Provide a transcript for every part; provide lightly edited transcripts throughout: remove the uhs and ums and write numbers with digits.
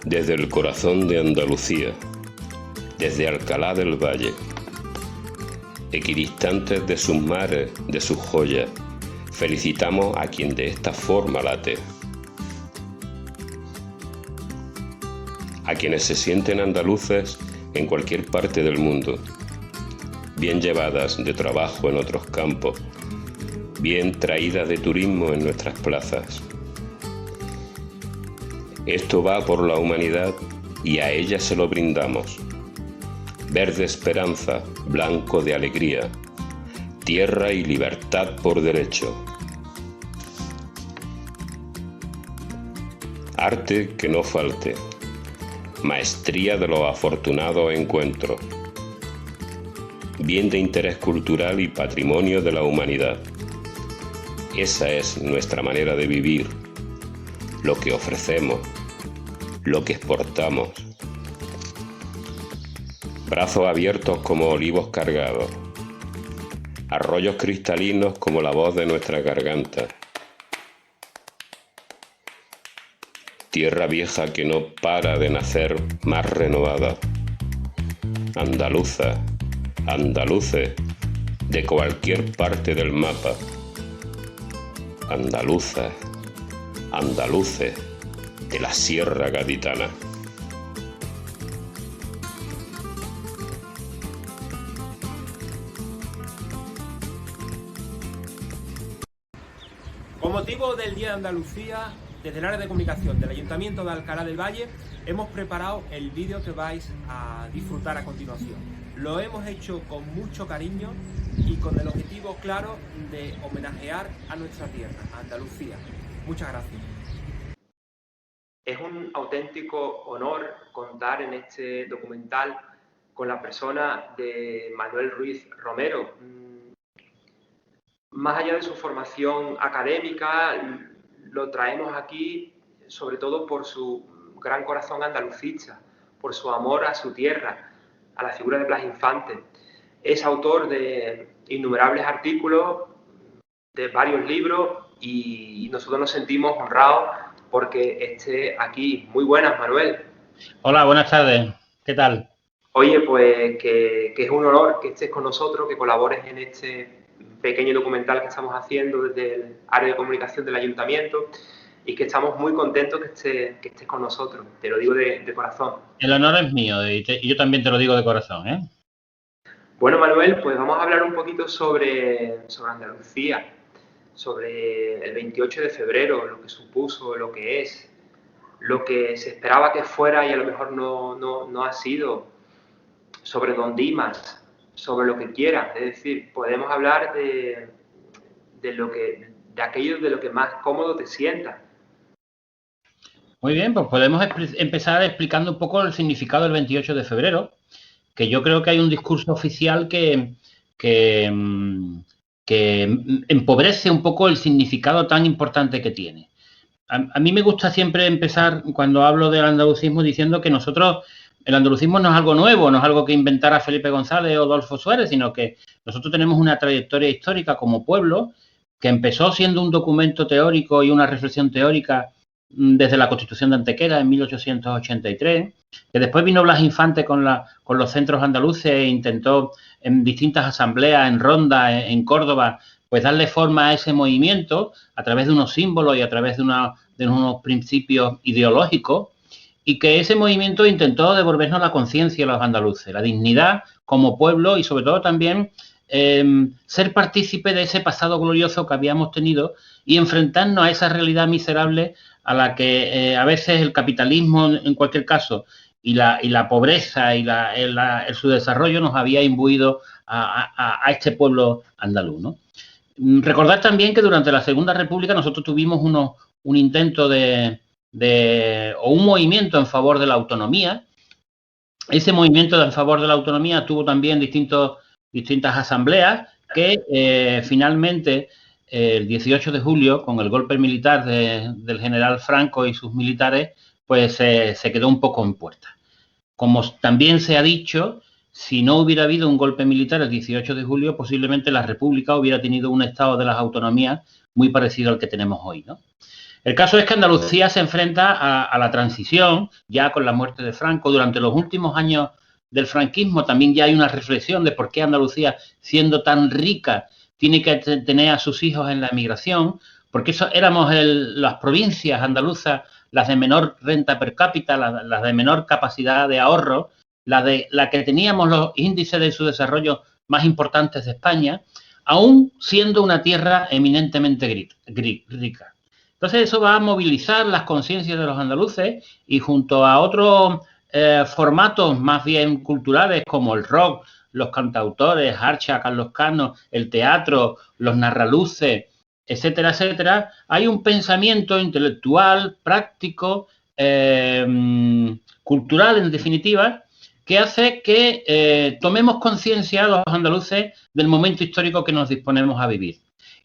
Desde el corazón de Andalucía, desde Alcalá del Valle, equidistantes de sus mares, de sus joyas, felicitamos a quien de esta forma late. A quienes se sienten andaluces en cualquier parte del mundo, bien llevadas de trabajo en otros campos, bien traídas de turismo en nuestras plazas. Esto va por la humanidad y a ella se lo brindamos. Verde esperanza, blanco de alegría, tierra y libertad por derecho. Arte que no falte, maestría de los afortunados encuentros, bien de interés cultural y patrimonio de la humanidad. Esa es nuestra manera de vivir, lo que ofrecemos, lo que exportamos. Brazos abiertos como olivos cargados, arroyos cristalinos como la voz de nuestra garganta. Tierra vieja que no para de nacer más renovada. Andaluza, andaluces, de cualquier parte del mapa. Andaluzas, andaluces, de la Sierra Gaditana. Con motivo del Día de Andalucía, desde el área de comunicación del Ayuntamiento de Alcalá del Valle, hemos preparado el vídeo que vais a disfrutar a continuación. Lo hemos hecho con mucho cariño y con el objetivo claro de homenajear a nuestra tierra, a Andalucía. Muchas gracias. Es un auténtico honor contar en este documental con la persona de Manuel Ruiz Romero. Más allá de su formación académica, lo traemos aquí sobre todo por su gran corazón andalucista, por su amor a su tierra, a la figura de Blas Infante. Es autor de innumerables artículos, de varios libros, y nosotros nos sentimos honrados porque esté aquí. Muy buenas, Manuel. Hola, buenas tardes. ¿Qué tal? Oye, pues que es un honor que estés con nosotros, que colabores en este pequeño documental que estamos haciendo desde el área de comunicación del Ayuntamiento, y que estamos muy contentos que estés con nosotros. Te lo digo de corazón. El honor es mío y yo también te lo digo de corazón, ¿eh? Bueno, Manuel, pues vamos a hablar un poquito sobre Andalucía, sobre el 28 de febrero, lo que supuso, lo que es, lo que se esperaba que fuera y a lo mejor no ha sido, sobre Don Dimas, sobre lo que quiera. Es decir, podemos hablar de aquello de lo que más cómodo te sientas. Muy bien, pues podemos empezar explicando un poco el significado del 28 de febrero, que yo creo que hay un discurso oficial que empobrece un poco el significado tan importante que tiene. A mí me gusta siempre empezar, cuando hablo del andalucismo, diciendo que nosotros, el andalucismo no es algo nuevo, no es algo que inventara Felipe González o Adolfo Suárez, sino que nosotros tenemos una trayectoria histórica como pueblo que empezó siendo un documento teórico y una reflexión teórica desde la Constitución de Antequera en 1883, que después vino Blas Infante con los centros andaluces e intentó en distintas asambleas, en Ronda, en Córdoba, pues darle forma a ese movimiento a través de unos símbolos y a través de unos principios ideológicos, y que ese movimiento intentó devolvernos la conciencia a los andaluces, la dignidad como pueblo y sobre todo también ser partícipe de ese pasado glorioso que habíamos tenido y enfrentarnos a esa realidad miserable a la que a veces el capitalismo, en cualquier caso, y la pobreza y su desarrollo nos había imbuido a este pueblo andaluz, ¿no? Recordar también que durante la Segunda República nosotros tuvimos un intento o un movimiento en favor de la autonomía. Ese movimiento en favor de la autonomía tuvo también distintas asambleas que finalmente el 18 de julio, con el golpe militar del general Franco y sus militares, pues se quedó un poco en puerta. Como también se ha dicho, si no hubiera habido un golpe militar el 18 de julio, posiblemente la República hubiera tenido un estado de las autonomías muy parecido al que tenemos hoy, ¿no? El caso es que Andalucía se enfrenta a la transición, ya con la muerte de Franco. Durante los últimos años del franquismo también ya hay una reflexión de por qué Andalucía, siendo tan rica, tiene que tener a sus hijos en la emigración, porque eso éramos las provincias andaluzas, las de menor renta per cápita, las de menor capacidad de ahorro, la que teníamos los índices de su desarrollo más importantes de España, aún siendo una tierra eminentemente rica. Entonces eso va a movilizar las conciencias de los andaluces y junto a otros formatos más bien culturales como el rock, los cantautores, Archa, Carlos Cano, el teatro, los narraluces, etcétera, etcétera, hay un pensamiento intelectual, práctico, cultural en definitiva, que hace que tomemos conciencia los andaluces del momento histórico que nos disponemos a vivir.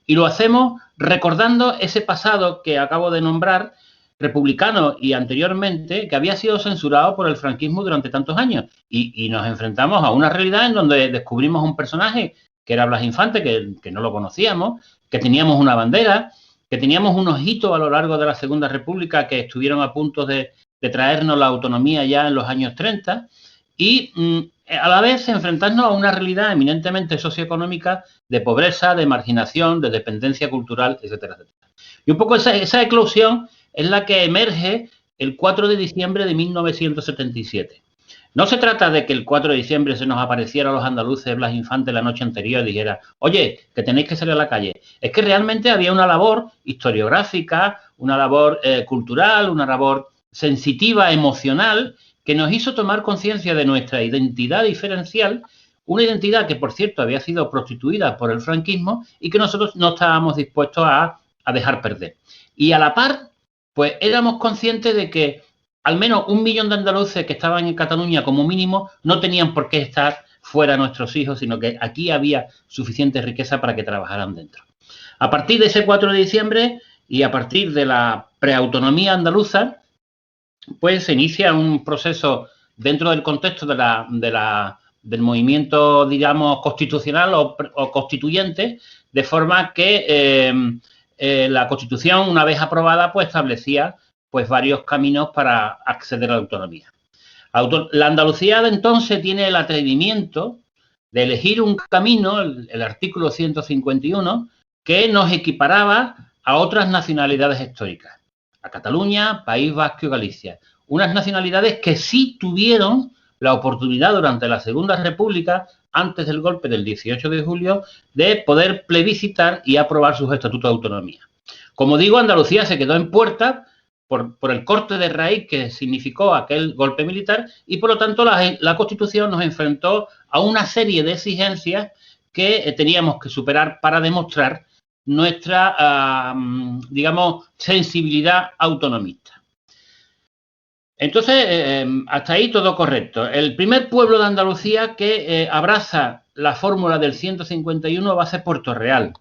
Y lo hacemos recordando ese pasado que acabo de nombrar, republicano y anteriormente, que había sido censurado por el franquismo durante tantos años. Y nos enfrentamos a una realidad en donde descubrimos un personaje que era Blas Infante, que no lo conocíamos, que teníamos una bandera, que teníamos unos hitos a lo largo de la Segunda República que estuvieron a punto de traernos la autonomía ya en los años 30 y a la vez enfrentarnos a una realidad eminentemente socioeconómica de pobreza, de marginación, de dependencia cultural, etcétera, etcétera. Y un poco esa eclosión es la que emerge el 4 de diciembre de 1977. No se trata de que el 4 de diciembre se nos apareciera a los andaluces Blas Infante la noche anterior y dijera, oye, que tenéis que salir a la calle. Es que realmente había una labor historiográfica, una labor cultural, una labor sensitiva, emocional, que nos hizo tomar conciencia de nuestra identidad diferencial, una identidad que, por cierto, había sido prostituida por el franquismo y que nosotros no estábamos dispuestos a dejar perder. Y a la par, pues éramos conscientes de que al menos 1 millón de andaluces que estaban en Cataluña como mínimo no tenían por qué estar fuera nuestros hijos, sino que aquí había suficiente riqueza para que trabajaran dentro. A partir de ese 4 de diciembre y a partir de la preautonomía andaluza, pues se inicia un proceso dentro del contexto del movimiento, digamos, constitucional o constituyente, de forma que la Constitución, una vez aprobada, pues establecía pues varios caminos para acceder a la autonomía. La Andalucía de entonces tiene el atrevimiento de elegir un camino, el artículo 151, que nos equiparaba a otras nacionalidades históricas, a Cataluña, País Vasco y Galicia. Unas nacionalidades que sí tuvieron la oportunidad durante la Segunda República, antes del golpe del 18 de julio, de poder plebiscitar y aprobar sus estatutos de autonomía. Como digo, Andalucía se quedó en puerta por el corte de raíz que significó aquel golpe militar y, por lo tanto, la Constitución nos enfrentó a una serie de exigencias que teníamos que superar para demostrar nuestra, digamos, sensibilidad autonomista. Entonces, hasta ahí todo correcto. El primer pueblo de Andalucía que abraza la fórmula del 151 va a ser Puerto Real,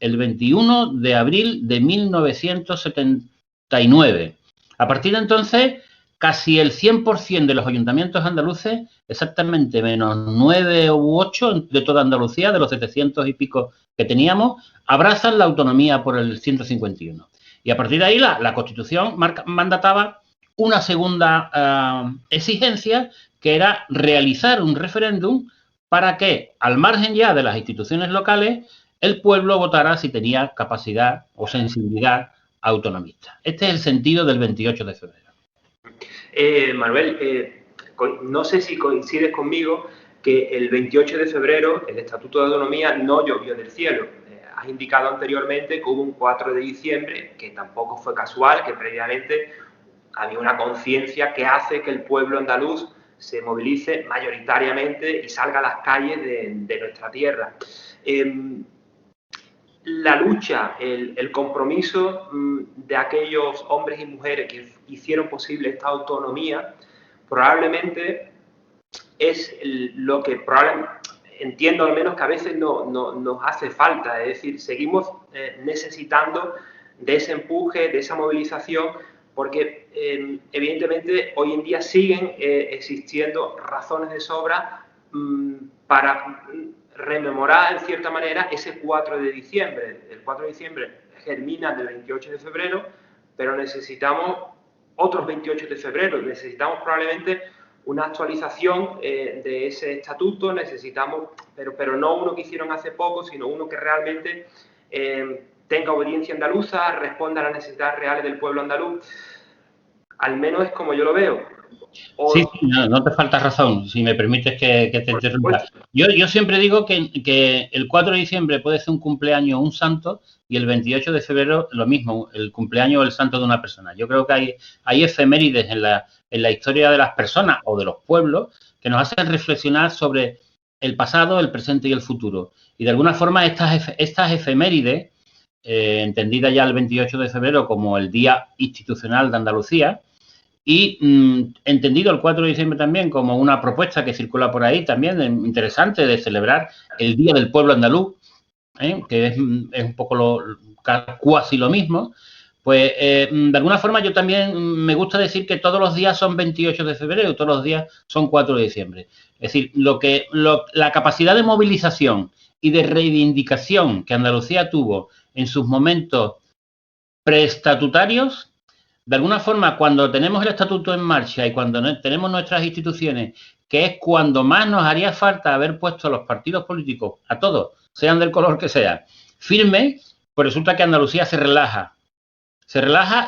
el 21 de abril de 1979. A partir de entonces, casi el 100% de los ayuntamientos andaluces, exactamente menos 9 u 8 de toda Andalucía, de los 700 y pico que teníamos, abrazan la autonomía por el 151. Y a partir de ahí la Constitución mandataba una segunda exigencia, que era realizar un referéndum para que, al margen ya de las instituciones locales, el pueblo votara si tenía capacidad o sensibilidad autonomista. Este es el sentido del 28 de febrero. Manuel, no sé si coincides conmigo que el 28 de febrero el Estatuto de Autonomía no llovió del cielo. Has indicado anteriormente que hubo un 4 de diciembre, que tampoco fue casual, que previamente había una conciencia que hace que el pueblo andaluz se movilice mayoritariamente y salga a las calles de nuestra tierra. La lucha, el compromiso de aquellos hombres y mujeres que hicieron posible esta autonomía, probablemente es lo que entiendo al menos que a veces nos hace falta. Es decir, seguimos necesitando de ese empuje, de esa movilización, porque evidentemente hoy en día siguen existiendo razones de sobra para rememorar en cierta manera ese 4 de diciembre. El 4 de diciembre germina del 28 de febrero, pero necesitamos otros 28 de febrero, necesitamos probablemente una actualización de ese estatuto, necesitamos, pero no uno que hicieron hace poco, sino uno que realmente tenga obediencia andaluza, responda a las necesidades reales del pueblo andaluz. Al menos es como yo lo veo. Sí, no te falta razón, si me permites que te interrumpa. Yo siempre digo que el 4 de diciembre puede ser un cumpleaños, un santo, y el 28 de febrero lo mismo, el cumpleaños o el santo de una persona. Yo creo que hay efemérides en la historia de las personas o de los pueblos que nos hacen reflexionar sobre el pasado, el presente y el futuro. Y de alguna forma estas efemérides, entendidas ya el 28 de febrero como el Día Institucional de Andalucía, y entendido el 4 de diciembre también como una propuesta que circula por ahí también interesante de celebrar el Día del Pueblo Andaluz, que es un poco cuasi lo mismo, pues de alguna forma yo también me gusta decir que todos los días son 28 de febrero y todos los días son 4 de diciembre. Es decir, la capacidad de movilización y de reivindicación que Andalucía tuvo en sus momentos preestatutarios, de alguna forma, cuando tenemos el estatuto en marcha y cuando tenemos nuestras instituciones, que es cuando más nos haría falta haber puesto a los partidos políticos, a todos, sean del color que sea, firmes, pues resulta que Andalucía se relaja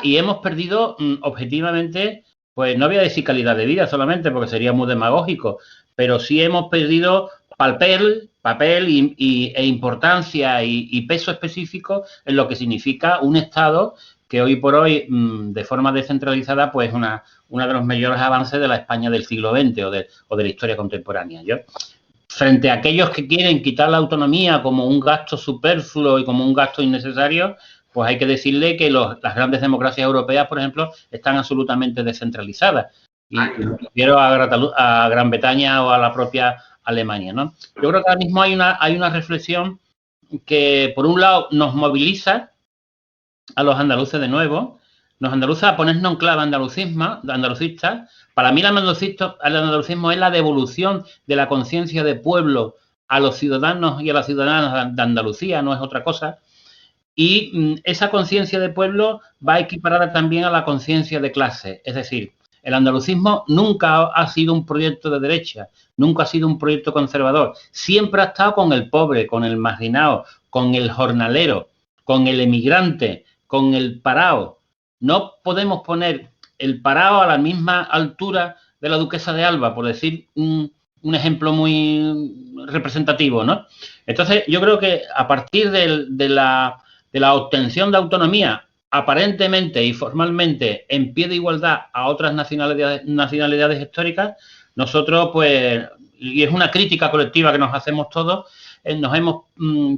y hemos perdido objetivamente, pues no voy a decir calidad de vida solamente porque sería muy demagógico, pero sí hemos perdido papel e importancia y peso específico en lo que significa un Estado que hoy por hoy, de forma descentralizada, pues uno de los mayores avances de la España del siglo XX o de la historia contemporánea. Frente a aquellos que quieren quitar la autonomía como un gasto superfluo y como un gasto innecesario, pues hay que decirle que las grandes democracias europeas, por ejemplo, están absolutamente descentralizadas. Y me refiero a Gran Bretaña o a la propia Alemania, ¿no? Yo creo que ahora mismo hay una reflexión que, por un lado, nos moviliza a los andaluces de nuevo, los andaluces a ponernos en clave andalucista. Para mí el andalucismo es la devolución de la conciencia de pueblo a los ciudadanos y a las ciudadanas de Andalucía, no es otra cosa. Y esa conciencia de pueblo va equiparada también a la conciencia de clase. Es decir, el andalucismo nunca ha sido un proyecto de derecha, nunca ha sido un proyecto conservador. Siempre ha estado con el pobre, con el marginado, con el jornalero, con el emigrante, con el parao. No podemos poner el parao a la misma altura de la duquesa de Alba, por decir un ejemplo muy representativo, ¿no? Entonces, yo creo que a partir de la obtención de autonomía, aparentemente y formalmente en pie de igualdad a otras nacionalidades históricas, nosotros, pues, y es una crítica colectiva que nos hacemos todos, nos hemos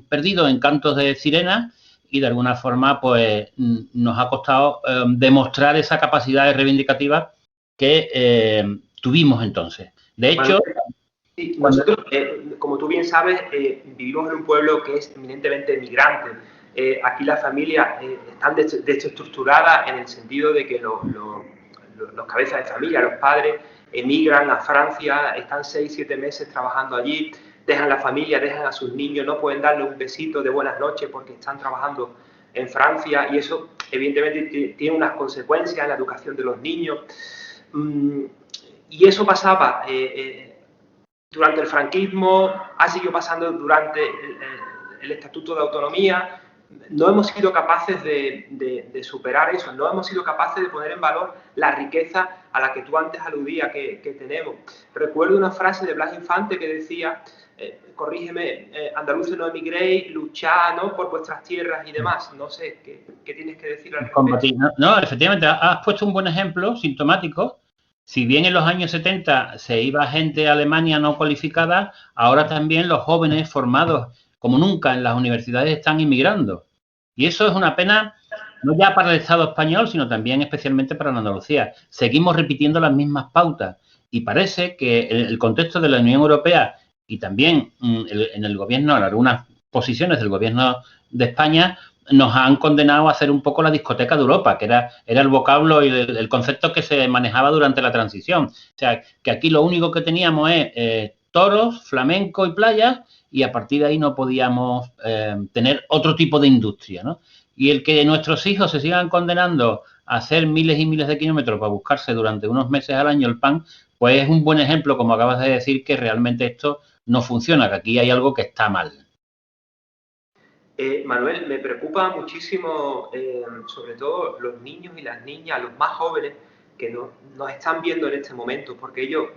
perdido en cantos de sirena y de alguna forma, pues, nos ha costado demostrar esa capacidad reivindicativa que tuvimos entonces. De hecho... Sí, nosotros, como tú bien sabes, vivimos en un pueblo que es eminentemente migrante. Aquí las familias están desestructuradas en el sentido de que los cabezas de familia, los padres, emigran a Francia, están 6-7 meses trabajando allí, dejan la familia, dejan a sus niños, no pueden darle un besito de buenas noches porque están trabajando en Francia y eso evidentemente tiene unas consecuencias en la educación de los niños. Y eso pasaba durante el franquismo, ha seguido pasando durante el Estatuto de Autonomía. No hemos sido capaces de superar eso, no hemos sido capaces de poner en valor la riqueza a la que tú antes aludías que tenemos. Recuerdo una frase de Blas Infante que decía, corrígeme, andaluces no emigréis, luchad, ¿no?, por vuestras tierras y demás. No sé, ¿qué tienes que decir al respecto? No, efectivamente, has puesto un buen ejemplo sintomático. Si bien en los años 70 se iba gente a Alemania no cualificada, ahora también los jóvenes formados como nunca en las universidades están inmigrando. Y eso es una pena, no ya para el Estado español, sino también especialmente para la Andalucía. Seguimos repitiendo las mismas pautas y parece que en el contexto de la Unión Europea y también en el gobierno, en algunas posiciones del gobierno de España, nos han condenado a hacer un poco la discoteca de Europa, que era el vocablo y el concepto que se manejaba durante la transición. O sea, que aquí lo único que teníamos es toros, flamenco y playas, y a partir de ahí no podíamos tener otro tipo de industria, ¿no? Y el que nuestros hijos se sigan condenando a hacer miles y miles de kilómetros para buscarse durante unos meses al año el pan, pues es un buen ejemplo, como acabas de decir, que realmente esto no funciona, que aquí hay algo que está mal. Manuel, me preocupa muchísimo, sobre todo los niños y las niñas, los más jóvenes que nos están viendo en este momento, porque ellos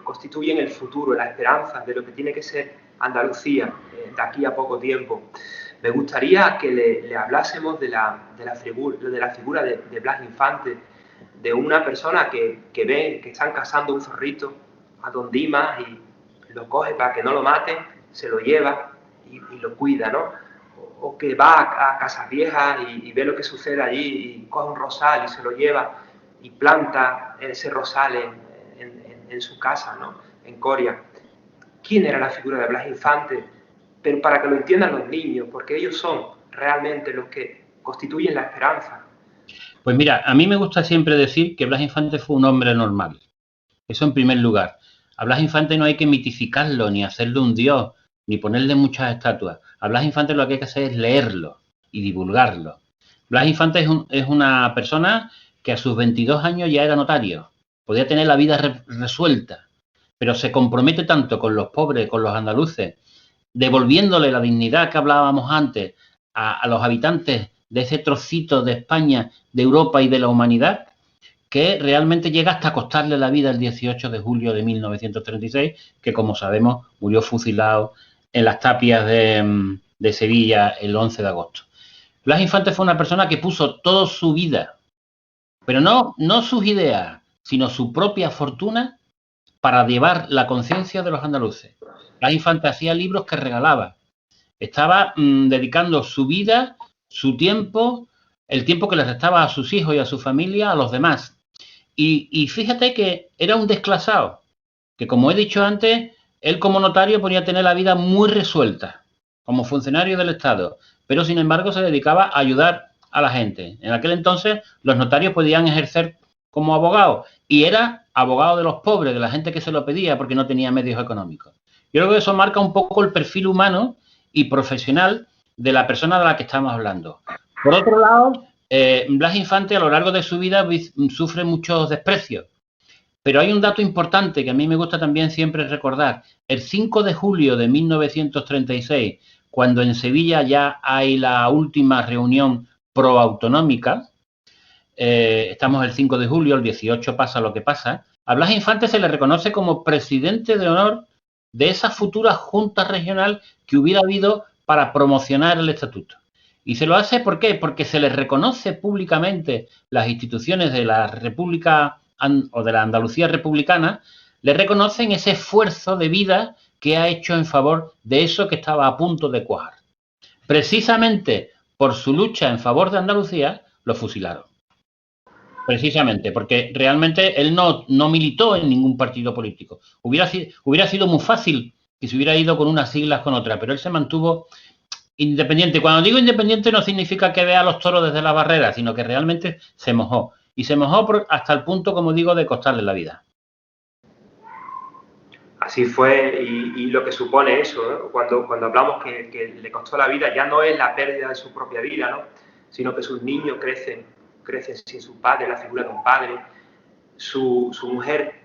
constituyen el futuro, la esperanza de lo que tiene que ser Andalucía de aquí a poco tiempo. Me gustaría que le hablásemos de la figura de Blas Infante, de una persona que ve que están cazando un zorrito a Don Dimas y lo coge para que no lo maten, se lo lleva y lo cuida, ¿no? O que va a Casas Viejas y ve lo que sucede allí y coge un rosal y se lo lleva y planta ese rosal en su casa, ¿no? En Coria. ¿Quién era la figura de Blas Infante? Pero para que lo entiendan los niños, porque ellos son realmente los que constituyen la esperanza. Pues mira, a mí me gusta siempre decir que Blas Infante fue un hombre normal. Eso en primer lugar. A Blas Infante no hay que mitificarlo, ni hacerle un dios, ni ponerle muchas estatuas. A Blas Infante lo que hay que hacer es leerlo y divulgarlo. Blas Infante es una persona que a sus 22 años ya era notario. Podía tener la vida resuelta, pero se compromete tanto con los pobres, con los andaluces, devolviéndole la dignidad que hablábamos antes a los habitantes de ese trocito de España, de Europa y de la humanidad, que realmente llega hasta costarle la vida el 18 de julio de 1936, que como sabemos murió fusilado en las tapias de Sevilla el 11 de agosto. Blas Infante fue una persona que puso toda su vida, pero no sus ideas, sino su propia fortuna para llevar la conciencia de los andaluces. Blas Infante hacía libros que regalaba. Estaba dedicando su vida, su tiempo, el tiempo que le restaba a sus hijos y a su familia, a los demás. Y fíjate que era un desclasado, que como he dicho antes, él como notario podía tener la vida muy resuelta, como funcionario del Estado, pero sin embargo se dedicaba a ayudar a la gente. En aquel entonces los notarios podían ejercer como abogados y era abogado de los pobres, de la gente que se lo pedía porque no tenía medios económicos. Yo creo que eso marca un poco el perfil humano y profesional de la persona de la que estamos hablando. Por otro lado, Blas Infante a lo largo de su vida sufre muchos desprecios. Pero hay un dato importante que a mí me gusta también siempre recordar. El 5 de julio de 1936, cuando en Sevilla ya hay la última reunión proautonómica, estamos el 5 de julio, el 18 pasa lo que pasa, a Blas Infante se le reconoce como presidente de honor de esa futura junta regional que hubiera habido para promocionar el estatuto. Y se lo hace, ¿por qué? Porque se le reconoce públicamente las instituciones de la República o de la Andalucía republicana, le reconocen ese esfuerzo de vida que ha hecho en favor de eso que estaba a punto de cuajar. Precisamente por su lucha en favor de Andalucía, lo fusilaron. Precisamente, porque realmente él no militó en ningún partido político. Hubiera sido muy fácil que se hubiera ido con unas siglas con otras, pero él se mantuvo independiente. Cuando digo independiente no significa que vea a los toros desde la barrera, sino que realmente se mojó. Y se mojó hasta el punto, como digo, de costarle la vida. Así fue, y lo que supone eso, ¿no? Cuando hablamos que le costó la vida, ya no es la pérdida de su propia vida, ¿no? Sino que sus niños crecen sin su padre, la figura de un padre. Su mujer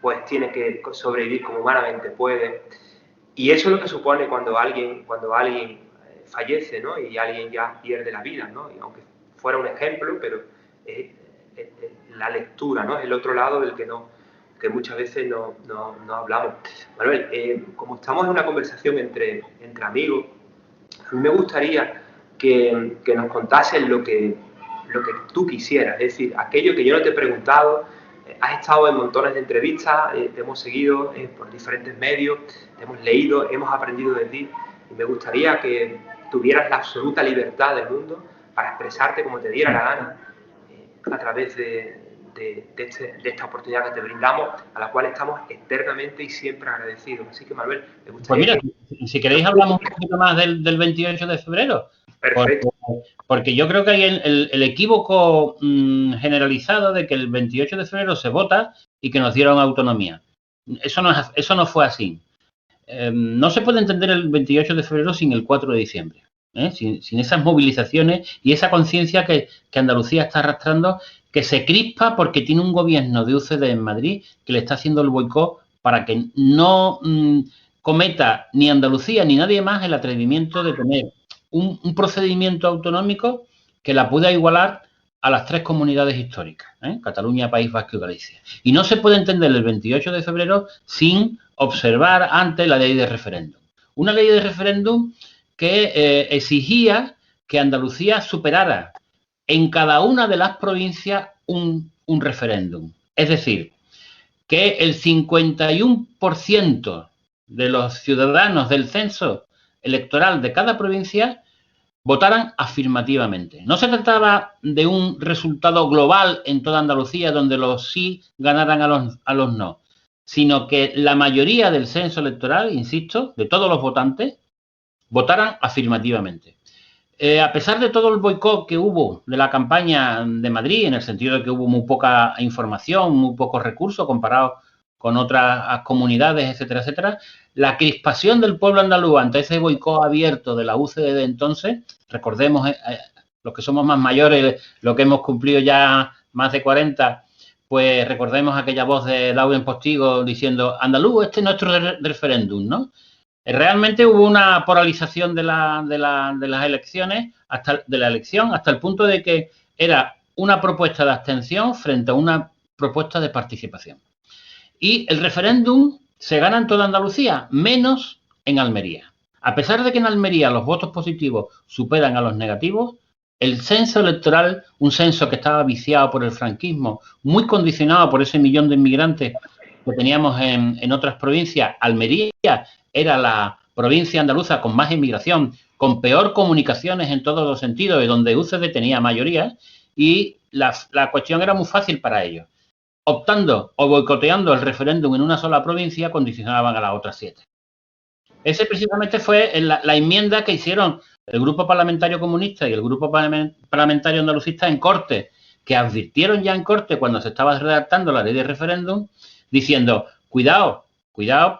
pues tiene que sobrevivir como humanamente puede. Y eso es lo que supone cuando alguien fallece, ¿no? Y alguien ya pierde la vida, ¿no? Y aunque fuera un ejemplo, pero la lectura, ¿no? Es el otro lado del que muchas veces no hablamos. Manuel, como estamos en una conversación entre amigos, a mí me gustaría que nos contases lo que tú quisieras, es decir, aquello que yo no te he preguntado. Has estado en montones de entrevistas, te hemos seguido por diferentes medios, te hemos leído, hemos aprendido de ti, y me gustaría que tuvieras la absoluta libertad del mundo para expresarte como te diera la gana a través de esta oportunidad que te brindamos, a la cual estamos eternamente y siempre agradecidos. Así que, Manuel, me gustaría... Pues mira, si queréis hablamos un poquito más del 28 de febrero. Perfecto. Porque yo creo que hay el equívoco generalizado de que el 28 de febrero se vota y que nos dieron autonomía. Eso no fue así. No se puede entender el 28 de febrero sin el 4 de diciembre. sin esas movilizaciones y esa conciencia que Andalucía está arrastrando, que se crispa porque tiene un gobierno de UCD en Madrid que le está haciendo el boicot para que no cometa ni Andalucía ni nadie más el atrevimiento de tener un procedimiento autonómico que la pueda igualar a las 3 comunidades históricas, Cataluña, País Vasco y Galicia. Y no se puede entender el 28 de febrero sin observar antes la ley de referéndum. Una ley de referéndum que exigía que Andalucía superara en cada una de las provincias un referéndum. Es decir, que el 51% de los ciudadanos del censo electoral de cada provincia votaran afirmativamente. No se trataba de un resultado global en toda Andalucía donde los sí ganaran a los no, sino que la mayoría del censo electoral, insisto, de todos los votantes, votaran afirmativamente. A pesar de todo el boicot que hubo de la campaña de Madrid, en el sentido de que hubo muy poca información, muy pocos recursos comparados con otras comunidades, etcétera, etcétera, la crispación del pueblo andaluz ante ese boicot abierto de la UCD de entonces, recordemos, los que somos más mayores, lo que hemos cumplido ya más de 40, pues recordemos aquella voz de Laurent Postigo diciendo, andaluz, este es nuestro referéndum, ¿no? Realmente hubo una polarización de las elecciones, de la elección, hasta el punto de que era una propuesta de abstención frente a una propuesta de participación. Y el referéndum se gana en toda Andalucía, menos en Almería. A pesar de que en Almería los votos positivos superan a los negativos, el censo electoral, un censo que estaba viciado por el franquismo, muy condicionado por ese millón de inmigrantes que teníamos en otras provincias, Almería era la provincia andaluza con más inmigración, con peor comunicaciones en todos los sentidos y donde UCD tenía mayoría, y la cuestión era muy fácil para ellos. Optando o boicoteando el referéndum en una sola provincia, condicionaban a las otras 7. Ese precisamente fue la enmienda que hicieron el Grupo Parlamentario Comunista y el Grupo Parlamentario Andalucista en Cortes, que advirtieron ya en Cortes cuando se estaba redactando la ley de referéndum, diciendo, cuidado,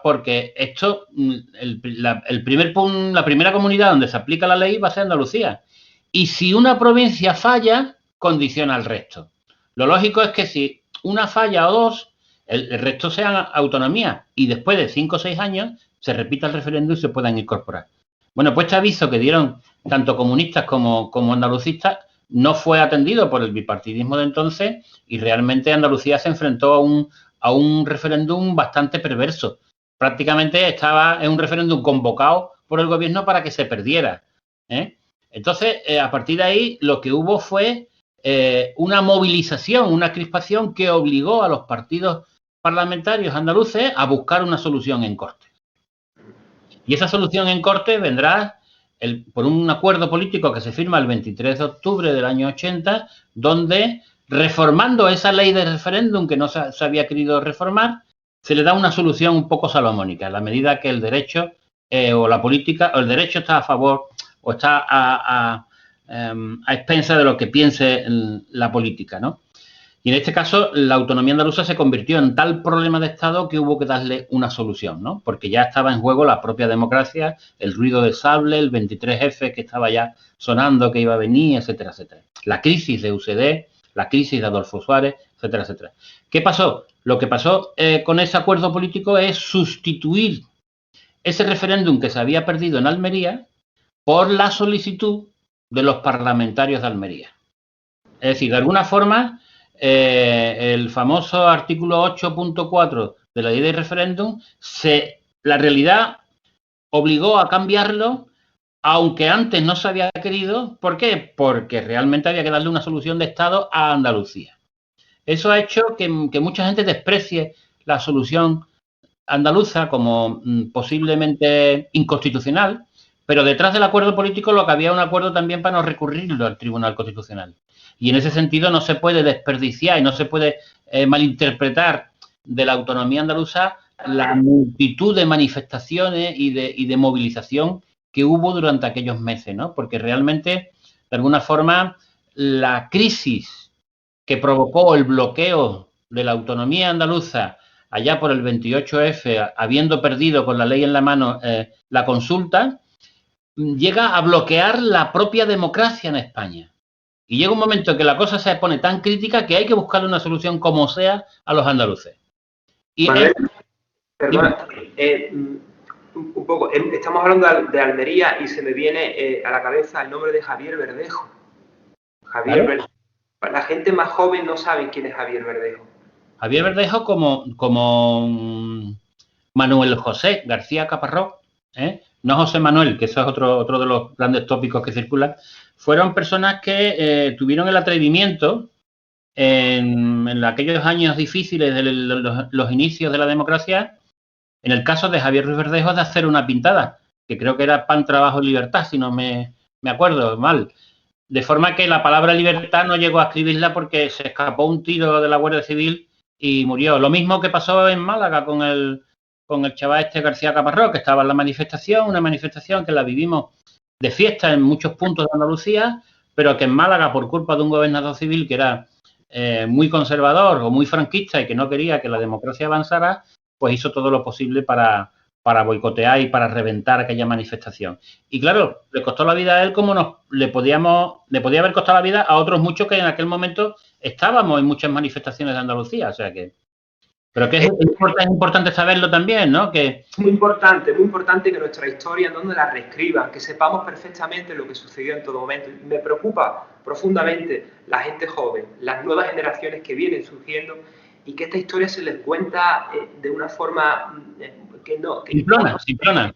porque esto, la primera comunidad donde se aplica la ley va a ser Andalucía. Y si una provincia falla, condiciona al resto. Lo lógico es que si una falla o dos, el resto sean autonomía y después de 5 o 6 años se repita el referéndum y se puedan incorporar. Bueno, pues este aviso que dieron tanto comunistas como andalucistas no fue atendido por el bipartidismo de entonces y realmente Andalucía se enfrentó a un referéndum bastante perverso. Prácticamente estaba en un referéndum convocado por el gobierno para que se perdiera. Entonces, a partir de ahí, lo que hubo fue una movilización, una crispación que obligó a los partidos parlamentarios andaluces a buscar una solución en Cortes. Y esa solución en Cortes vendrá por un acuerdo político que se firma el 23 de octubre del año 80, donde, reformando esa ley de referéndum que no se había querido reformar, se le da una solución un poco salomónica, a la medida que el derecho o la política, o el derecho está a favor o está a expensas de lo que piense la política, ¿no? Y en este caso, la autonomía andaluza se convirtió en tal problema de Estado que hubo que darle una solución, ¿no? Porque ya estaba en juego la propia democracia, el ruido de sable, el 23F que estaba ya sonando, que iba a venir, etcétera, etcétera. La crisis de UCD, la crisis de Adolfo Suárez, etcétera, etcétera. ¿Qué pasó? Lo que pasó con ese acuerdo político es sustituir ese referéndum que se había perdido en Almería por la solicitud de los parlamentarios de Almería. Es decir, de alguna forma, el famoso artículo 8.4 de la ley de referéndum, la realidad obligó a cambiarlo, aunque antes no se había querido. ¿Por qué? Porque realmente había que darle una solución de Estado a Andalucía. Eso ha hecho que mucha gente desprecie la solución andaluza como posiblemente inconstitucional, pero detrás del acuerdo político lo que había un acuerdo también para no recurrirlo al Tribunal Constitucional. Y en ese sentido no se puede desperdiciar y no se puede malinterpretar de la autonomía andaluza la multitud de manifestaciones y de movilización que hubo durante aquellos meses, ¿no? Porque realmente, de alguna forma, la crisis que provocó el bloqueo de la autonomía andaluza allá por el 28F, habiendo perdido con la ley en la mano la consulta, llega a bloquear la propia democracia en España. Y llega un momento en que la cosa se pone tan crítica que hay que buscarle una solución como sea a los andaluces. Y Manuel, perdona, un poco, estamos hablando de Almería y se me viene a la cabeza el nombre de Javier Verdejo. Javier Verdejo. La gente más joven no sabe quién es Javier Verdejo. Javier Verdejo como Manuel José García Caparrós, no José Manuel, que eso es otro de los grandes tópicos que circulan, fueron personas que tuvieron el atrevimiento en aquellos años difíciles de los inicios de la democracia, en el caso de Javier Ruiz Verdejo, de hacer una pintada, que creo que era Pan, Trabajo y Libertad, si no me acuerdo mal. De forma que la palabra libertad no llegó a escribirla porque se escapó un tiro de la Guardia Civil y murió. Lo mismo que pasó en Málaga con el chaval García Caparrós, que estaba en la manifestación, una manifestación que la vivimos de fiesta en muchos puntos de Andalucía, pero que en Málaga, por culpa de un gobernador civil que era muy conservador o muy franquista y que no quería que la democracia avanzara, pues hizo todo lo posible para boicotear y para reventar aquella manifestación. Y claro, le costó la vida a él como le podía haber costado la vida a otros muchos que en aquel momento estábamos en muchas manifestaciones de Andalucía, o sea que... Pero que es importante saberlo también, ¿no? Que muy importante que nuestra historia no nos la reescriban, que sepamos perfectamente lo que sucedió en todo momento. Y me preocupa profundamente la gente joven, las nuevas generaciones que vienen surgiendo y que esta historia se les cuenta de una forma que no... simplona.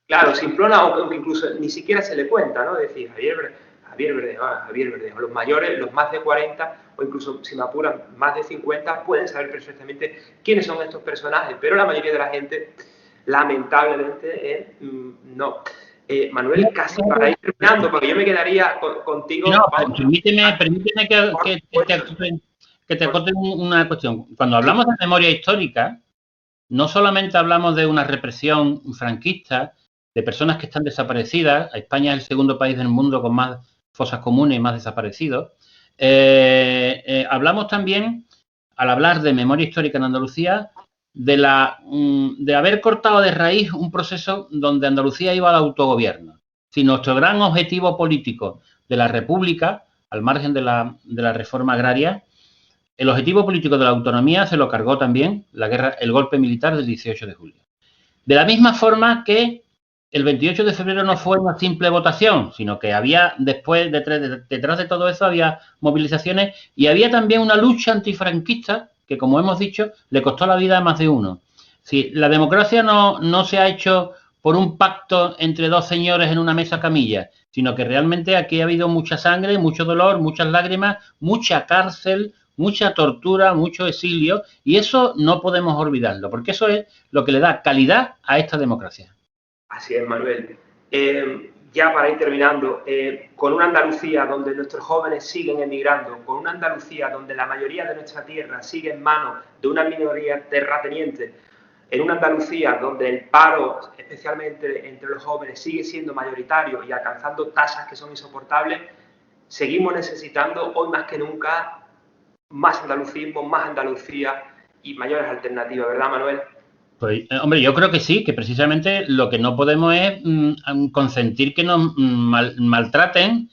Claro, simplona o que incluso ni siquiera se le cuenta, ¿no? Es decir, Javier Verdejo, los mayores, los más de 40 o incluso, si me apuran, más de 50, pueden saber perfectamente quiénes son estos personajes, pero la mayoría de la gente, lamentablemente, no. Manuel, casi para ir terminando, porque yo me quedaría contigo... No, permíteme que te acote una cuestión. Cuando hablamos de memoria histórica, no solamente hablamos de una represión franquista, de personas que están desaparecidas. España es el segundo país del mundo con más fosas comunes y más desaparecidos. Hablamos también, al hablar de memoria histórica en Andalucía, de haber cortado de raíz un proceso donde Andalucía iba al autogobierno. Si nuestro gran objetivo político de la República, al margen de la reforma agraria, el objetivo político de la autonomía se lo cargó también el golpe militar del 18 de julio. De la misma forma que el 28 de febrero no fue una simple votación, sino que había después, detrás de todo eso, había movilizaciones y había también una lucha antifranquista que, como hemos dicho, le costó la vida a más de uno. Si la democracia no se ha hecho por un pacto entre dos señores en una mesa camilla, sino que realmente aquí ha habido mucha sangre, mucho dolor, muchas lágrimas, mucha cárcel, mucha tortura, mucho exilio, y eso no podemos olvidarlo, porque eso es lo que le da calidad a esta democracia. Así es, Manuel. Ya para ir terminando, con una Andalucía donde nuestros jóvenes siguen emigrando, con una Andalucía donde la mayoría de nuestra tierra sigue en manos de una minoría terrateniente, en una Andalucía donde el paro, especialmente entre los jóvenes, sigue siendo mayoritario y alcanzando tasas que son insoportables, seguimos necesitando hoy más que nunca más andalucismo, más Andalucía y mayores alternativas, ¿verdad, Manuel? Pues, hombre, yo creo que sí, que precisamente lo que no podemos es consentir que nos maltraten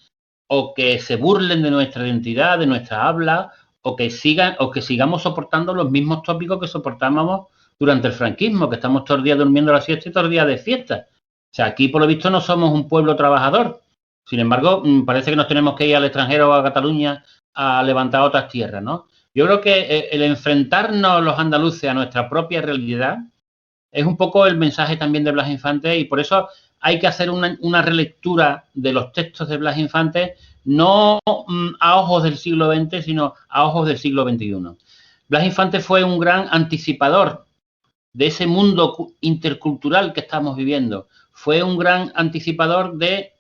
o que se burlen de nuestra identidad, de nuestra habla, o que sigamos soportando los mismos tópicos que soportábamos durante el franquismo, que estamos todo el día durmiendo la siesta y todo el día de fiesta. O sea, aquí por lo visto no somos un pueblo trabajador. Sin embargo, parece que nos tenemos que ir al extranjero o a Cataluña a levantar otras tierras, ¿no? Yo creo que el enfrentarnos los andaluces a nuestra propia realidad es un poco el mensaje también de Blas Infante, y por eso hay que hacer una relectura de los textos de Blas Infante, no a ojos del siglo XX, sino a ojos del siglo XXI. Blas Infante fue un gran anticipador de ese mundo intercultural que estamos viviendo. Fue un gran anticipador de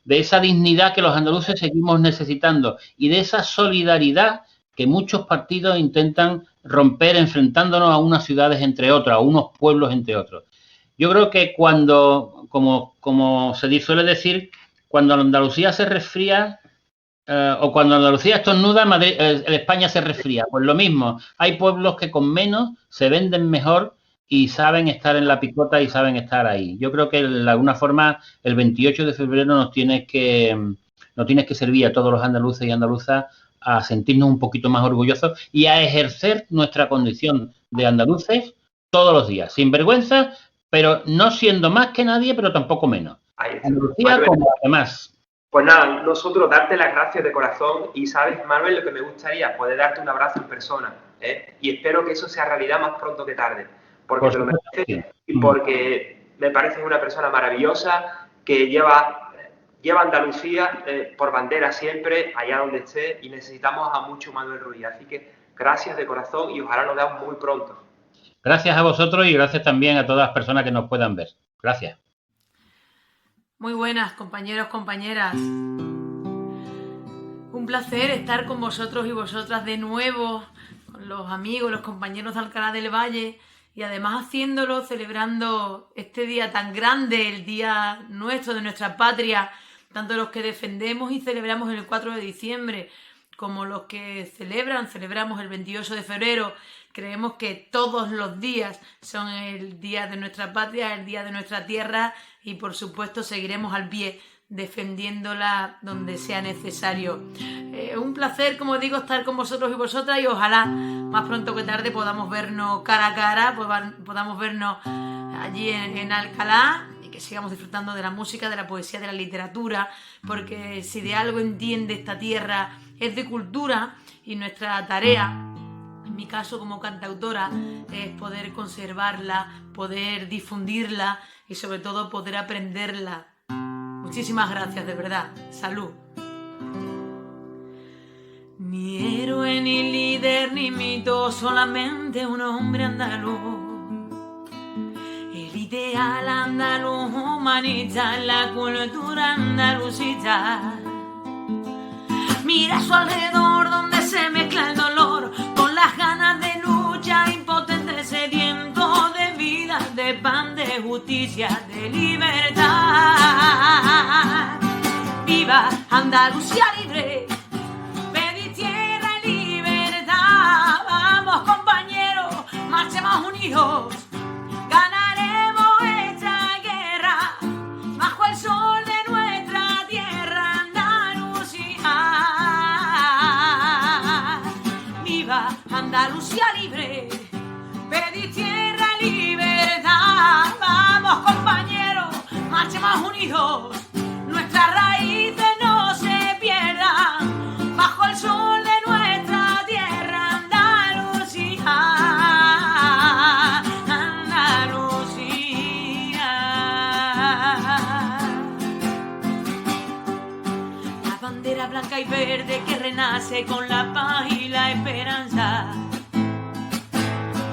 esa dignidad que los andaluces seguimos necesitando y de esa solidaridad que muchos partidos intentan romper enfrentándonos a unas ciudades entre otras, a unos pueblos entre otros. Yo creo que cuando, como se suele decir, cuando Andalucía se resfría o cuando Andalucía estornuda, España se resfría. Pues lo mismo, hay pueblos que con menos se venden mejor y saben estar en la picota y saben estar ahí. Yo creo que de alguna forma el 28 de febrero nos tienes que servir a todos los andaluces y andaluzas a sentirnos un poquito más orgullosos y a ejercer nuestra condición de andaluces todos los días, sin vergüenza, pero no siendo más que nadie, pero tampoco menos. Andalucía como además. Pues nada, nosotros darte las gracias de corazón y sabes, Manuel, lo que me gustaría, poder darte un abrazo en persona, ¿eh? Y espero que eso sea realidad más pronto que tarde, porque te lo mereces y porque me pareces una persona maravillosa que lleva Andalucía por bandera siempre, allá donde esté, y necesitamos a mucho Manuel Ruiz. Así que gracias de corazón y ojalá nos veamos muy pronto. Gracias a vosotros y gracias también a todas las personas que nos puedan ver. Gracias. Muy buenas, compañeros, compañeras. Un placer estar con vosotros y vosotras de nuevo, con los amigos, los compañeros de Alcalá del Valle, y además haciéndolo, celebrando este día tan grande, el día nuestro, de nuestra patria, tanto los que defendemos y celebramos el 4 de diciembre, como los que celebramos el 28 de febrero. Creemos que todos los días son el día de nuestra patria, el día de nuestra tierra, y por supuesto seguiremos al pie defendiéndola donde sea necesario. Un placer, como digo, estar con vosotros y vosotras, y ojalá más pronto que tarde podamos vernos cara a cara, podamos vernos allí en Alcalá, y que sigamos disfrutando de la música, de la poesía, de la literatura, porque si de algo entiende esta tierra es de cultura, y nuestra tarea, en mi caso como cantautora, es poder conservarla, poder difundirla y sobre todo poder aprenderla. Muchísimas gracias, de verdad. Salud. Ni héroe, ni líder, ni mito, solamente un hombre andaluz. El ideal andaluz humaniza la cultura andalucita. Mira a su alrededor donde se mezcla el dolor con las ganas de lucha, impotente, sediento de vida, de pan, de justicia, de libertad. ¡Viva Andalucía libre! ¡Pedid tierra y libertad! ¡Vamos, compañeros! ¡Marchemos unidos! ¡Ganaremos esta guerra bajo el sol de nuestra tierra, Andalucía! ¡Viva Andalucía libre! ¡Pedid tierra y libertad! ¡Vamos, compañeros! ¡Marchemos unidos! Nuestras raíces no se pierdan bajo el sol de nuestra tierra, Andalucía. Andalucía. La bandera blanca y verde que renace con la paz y la esperanza,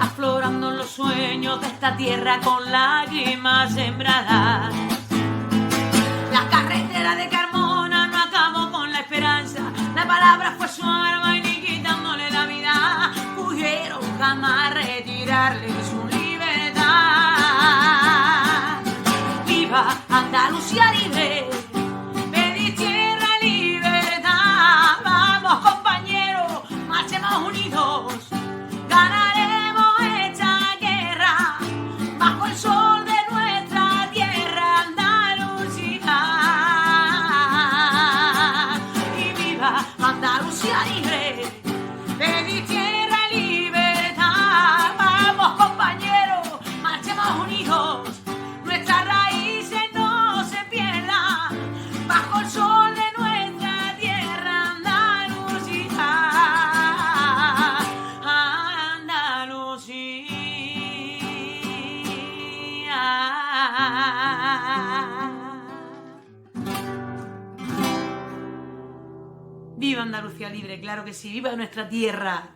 aflorando los sueños de esta tierra con lágrimas sembradas. La carretera de Carmona no acabó con la esperanza, la palabra fue su arma y ni quitándole la vida pudieron jamás retirarle su libertad. ¡Viva Andalucía libre! ¡Pedid tierra y libertad! ¡Vamos, compañeros! ¡Marchemos unidos! ¡Ganaremos esta guerra bajo el sol de nuestra tierra, Andalucía! ¡Y viva Andalucía libre! ¡Pedid tierra y libertad! ¡Vamos, compañeros! ¡Marchemos unidos! Nuestras raíces no se pierdan bajo el sol de nuestra tierra, Andalucía. ¡Viva Andalucía libre! Claro que sí, viva nuestra tierra.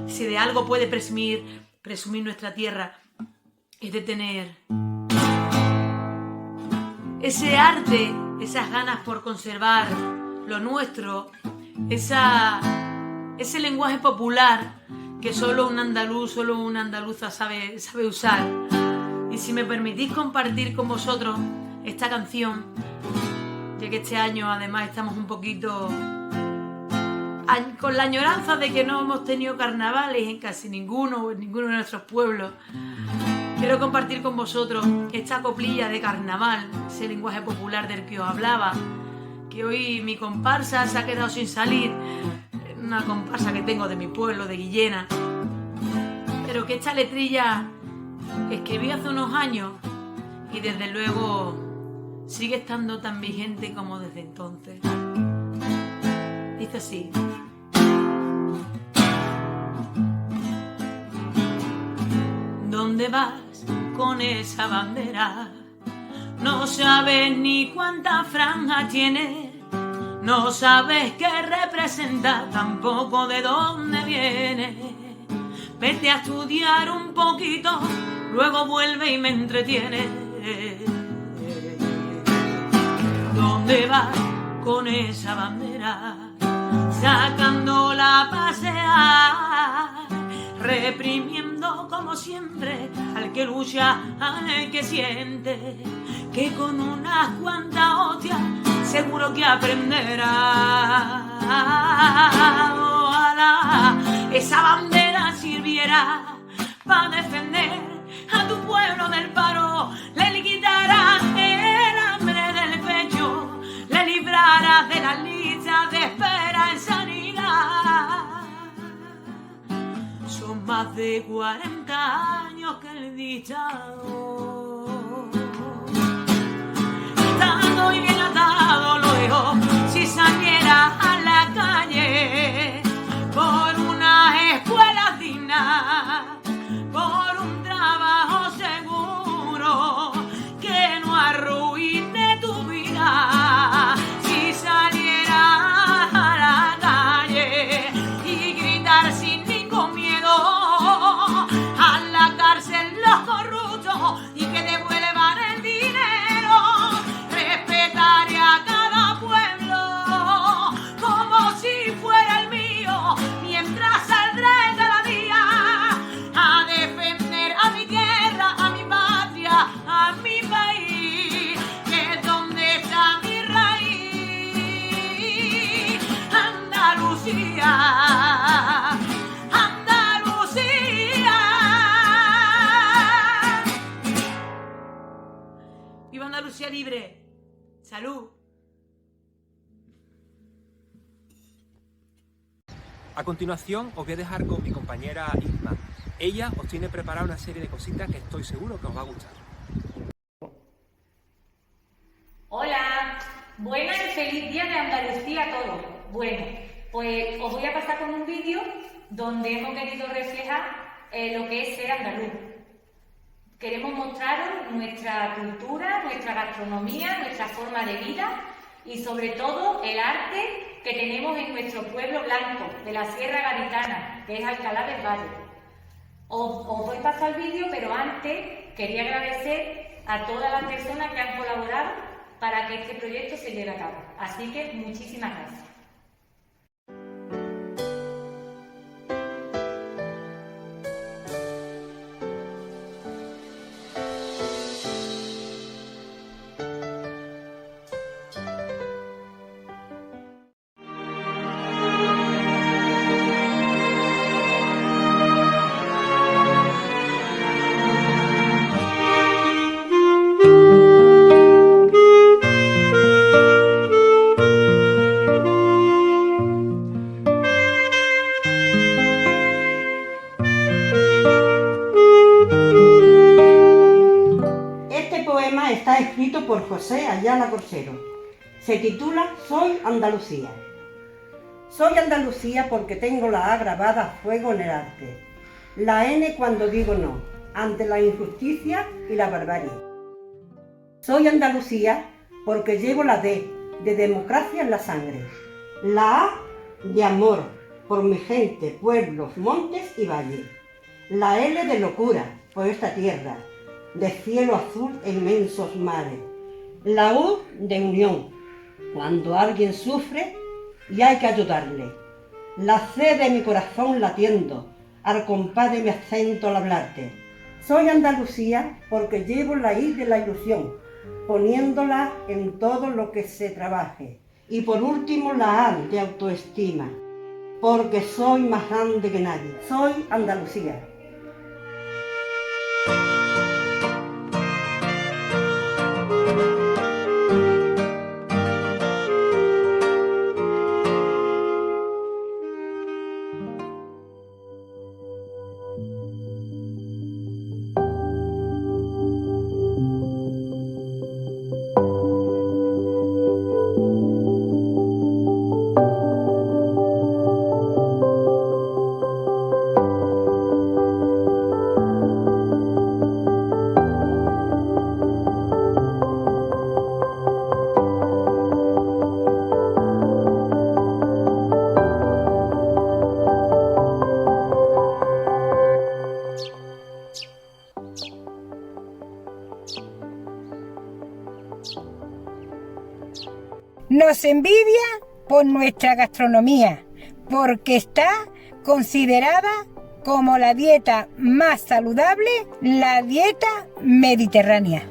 Si de algo puede presumir nuestra tierra, es de tener ese arte, esas ganas por conservar lo nuestro, ese lenguaje popular que solo un andaluz, solo una andaluza sabe usar. Y si me permitís compartir con vosotros esta canción, ya que este año además estamos un poquito con la añoranza de que no hemos tenido carnavales en casi ninguno de nuestros pueblos, Quiero compartir con vosotros esta coplilla de carnaval, ese lenguaje popular del que os hablaba, que hoy mi comparsa se ha quedado sin salir, una comparsa que tengo de mi pueblo, de Guillena, pero que esta letrilla escribí hace unos años y desde luego sigue estando tan vigente como desde entonces. Dice así. ¿Dónde vas con esa bandera? No sabes ni cuántas franjas tiene, no sabes qué representa, tampoco de dónde viene. Vete a estudiar un poquito, luego vuelve y me entretiene. ¿Dónde vas con esa bandera? Sacándola a pasear, reprimiendo como siempre al que lucha, al que siente, que con unas cuantas hostias seguro que aprenderá. Ojalá esa bandera sirviera para defender a tu pueblo del paro, le quitará el hambre del pecho, le librará de las listas de espera en sanidad. Son más de 40 años que el dictador, atado y bien atado luego, si saliera a la calle por unas escuelas dignas, por un trabajo seguro que no arruine tu vida. Si saliera a la calle y gritar sin ningún miedo, a la cárcel los corruptos y que devuelvan el dinero, respetaré a cada pueblo como si fuera el mío, mientras saldré cada día a defender a mi tierra, a mi patria, a mi país, que es donde está mi raíz. Andalucía, Andalucía. ¡Viva Andalucía libre! ¡Salud! A continuación os voy a dejar con mi compañera Isma. Ella os tiene preparada una serie de cositas que estoy seguro que os va a gustar. Hola, buenas y feliz día de Andalucía a todos. Bueno, pues os voy a pasar con un vídeo donde hemos querido reflejar lo que es ser andaluz. Queremos mostraros nuestra cultura, nuestra gastronomía, nuestra forma de vida y sobre todo el arte que tenemos en nuestro pueblo blanco de la Sierra Gaditana, que es Alcalá del Valle. Os voy a pasar el vídeo, pero antes quería agradecer a todas las personas que han colaborado para que este proyecto se lleve a cabo. Así que muchísimas gracias. Está escrito por José Ayala Corsero. Se titula Soy Andalucía. Soy Andalucía porque tengo la A grabada a fuego en el arte. La N cuando digo no, ante la injusticia y la barbarie. Soy Andalucía porque llevo la D de democracia en la sangre. La A de amor por mi gente, pueblos, montes y valles. La L de locura por esta tierra, de cielo azul e inmensos mares. La U de unión, cuando alguien sufre y hay que ayudarle. La C de mi corazón latiendo, al compás de mi acento al hablarte. Soy Andalucía porque llevo la I de la ilusión, poniéndola en todo lo que se trabaje. Y por último la A de autoestima, porque soy más grande que nadie. Soy Andalucía. Nos envidia por nuestra gastronomía, porque está considerada como la dieta más saludable, la dieta mediterránea.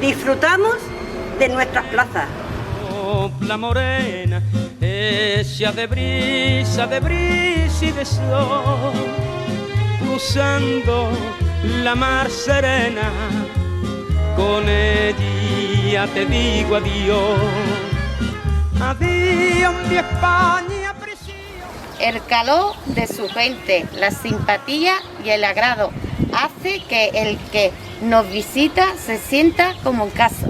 Disfrutamos de nuestras plazas. La morena, ella de brisa y de sol, cruzando la mar serena, con ella te digo adiós, adiós mi España preciosa. El calor de su gente, la simpatía y el agrado hace que el que nos visita se sienta como en casa.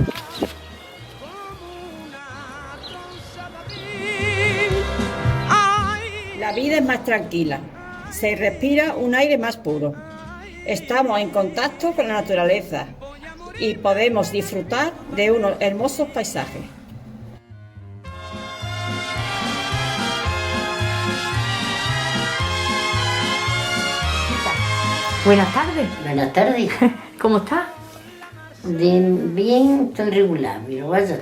La vida es más tranquila, se respira un aire más puro. Estamos en contacto con la naturaleza y podemos disfrutar de unos hermosos paisajes. Buenas tardes. Buenas tardes. ¿Cómo estás? Bien, estoy regular, pero vaya,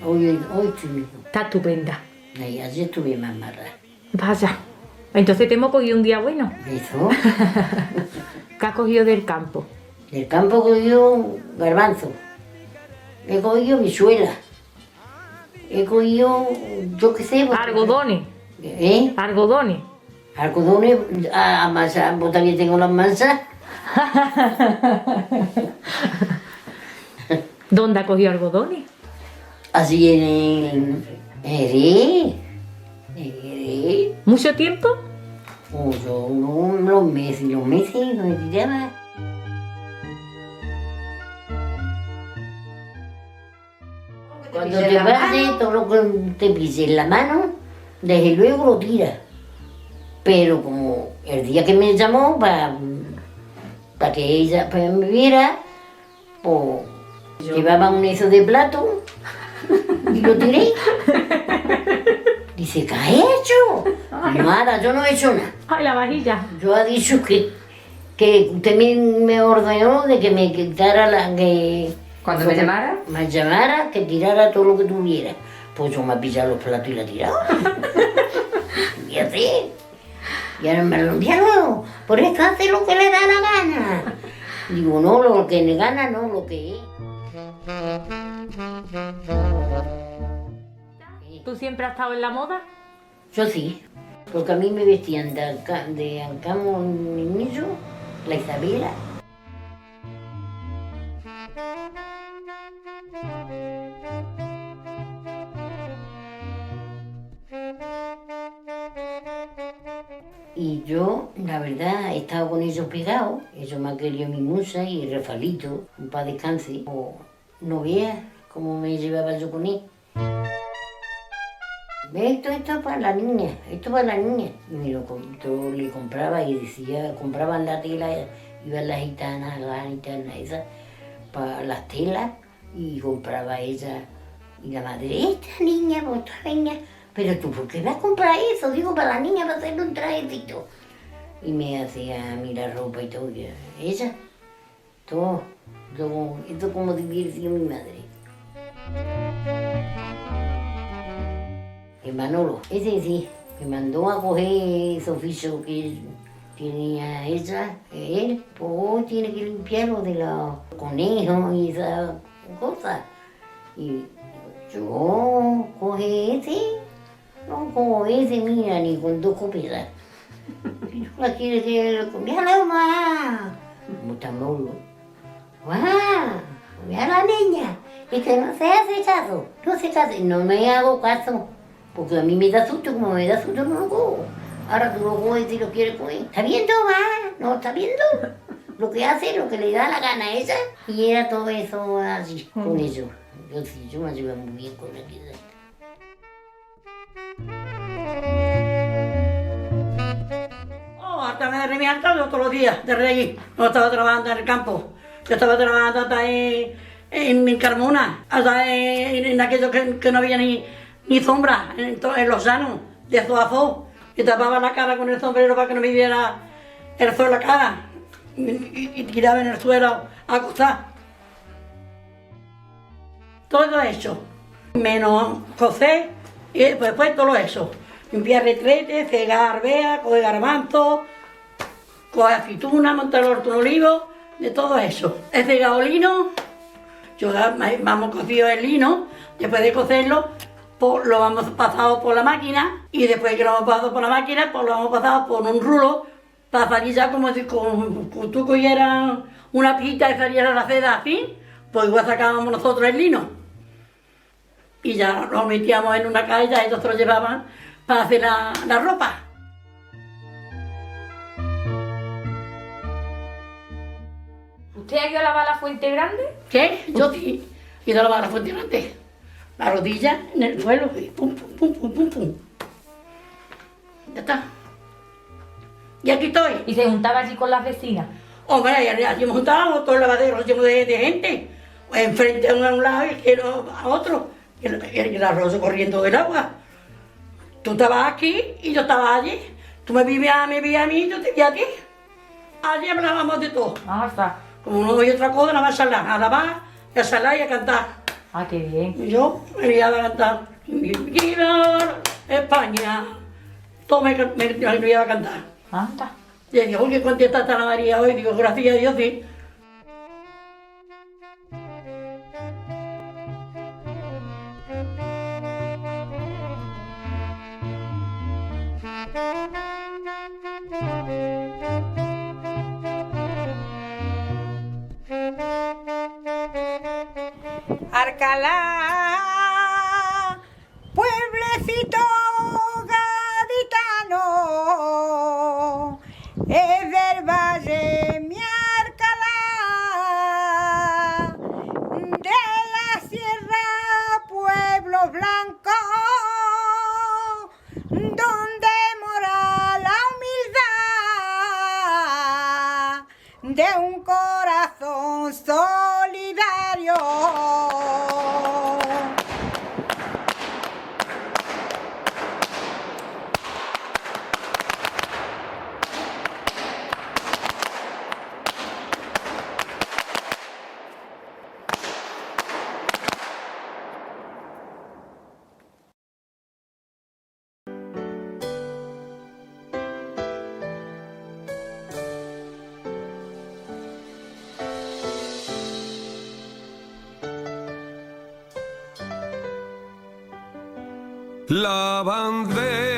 hoy estoy mejor. Está estupenda. Ayer estuve más marra. Vaya. Entonces te hemos cogido un día bueno. ¿Eso? ¿Qué has cogido del campo? Del campo he cogido garbanzo. He cogido visuela. He cogido, yo qué sé. Algodones. ¿Eh? Algodones. Algodones, manzas, pues también tengo las manzas. ¿Dónde has cogido algodones? Así en Jerez. ¿Mucho tiempo? Los meses, donde tiraba. Cuando te pase todo lo que te pise en la mano, desde luego lo tiras. Pero como el día que me llamó para que ella me viera, pues llevaba un eso de plato y lo tiré. Dice, ¿qué has hecho? Nada, yo no he hecho nada. Ay, la vajilla. Yo he dicho que usted me ordenó de que me quitara ¿Cuando me llamara? Me llamara, que tirara todo lo que tuviera. Pues yo me he pillado los platos y la he tirado. Y así. Y ahora me lo dijeron, por esto hace lo que le da la gana. Digo, no, lo que le gana, no, lo que es. ¿Tú siempre has estado en la moda? Yo sí. Porque a mí me vestían de Ancamo Niño, la Isabela. Y yo, la verdad, he estado con ellos pegados. Ellos me han querido mi musa y Rafalito, un pa' descanse. O no veas cómo me llevaba yo con él. Esto es para la niña, esto para la niña. Y yo le compraba y decía, compraban la tela, iban las gitanas esas, para las telas, y compraba ella. Y la madre, esta niña, pues esta niña. Pero tú, ¿por qué vas a comprar eso? Digo, para la niña, para hacerle un trajecito. Y me hacía a mí la ropa y todo. Y ella, todo, esto como diversión mi madre. El Manolo, ese sí, me mandó a coger ese oficio que tenía ella, él, pues hoy tiene que limpiarlo de los conejos y esas cosas. Y yo cogí ese. No, como ese, mira, ni con 2 copias. No la quiere que... ¡Mírala, mamá! Como está Manolo. ¡Guau! ¡Mira a la niña! Y que no se hace caso, no se hace. No me hago caso, porque a mí me da susto, como me da susto no lo cojo. Ahora tú lo coges si lo quieres coger. ¿Está viendo, mamá? ¿No está viendo? Lo que hace, lo que le da la gana a ella. Y era todo eso así, con ellos. Yo sí, yo me llevo muy bien con la vida. Hasta me dormía hartado todos los días de reír. No estaba trabajando en el campo. Yo estaba trabajando hasta en Carmona, hasta en aquello que no había ni sombra, en los llanos de Azuazó. Yo tapaba la cara con el sombrero para que no me diera el sol la cara. Y tiraba en el suelo a acostar. Todo eso. Menos coser y después todo eso. Limpiar retretes, cegar arvejas, coger garbanzos, coger aceituna, montar el horto en olivo, de todo eso. He cegado lino, vamos cocido el lino, después de cocerlo, pues lo vamos pasado por la máquina y después que lo hemos pasado por la máquina, pues lo hemos pasado por un rulo para salir ya como si tú cogieras una pita y saliera la seda así, pues igual sacábamos nosotros el lino. Y ya lo metíamos en una caja y ellos se lo llevaban para hacer la ropa. ¿Usted ha ido a lavar la Fuente Grande? ¿Qué? Yo sí, he ido a lavar la Fuente Grande. La rodilla en el suelo y pum, pum, pum, pum, pum, pum. Ya está. Y aquí estoy. ¿Y se juntaba allí con las vecinas? Hombre, allí nos juntábamos todos los lavaderos llenos de gente. Enfrente a un lado y a otro. Y el arroz corriendo del agua. Tú estabas aquí y yo estaba allí. Tú me vivías a mí y yo te vi a ti. Allí hablábamos de todo. Ah, está. Como no hay otra cosa, nada más a lavar, a salar y a cantar. Ah, qué bien. Y yo me iba a cantar. ¡Viva España! Todo me iba a cantar. Anda. Y digo, oye, contestaste a la María hoy. Digo, gracias a Dios, sí. Alcalá, pueblecito gaditano, es del valle mi Alcalá, de la sierra pueblo blanco, donde mora la humildad de un corazón solidario. La bandera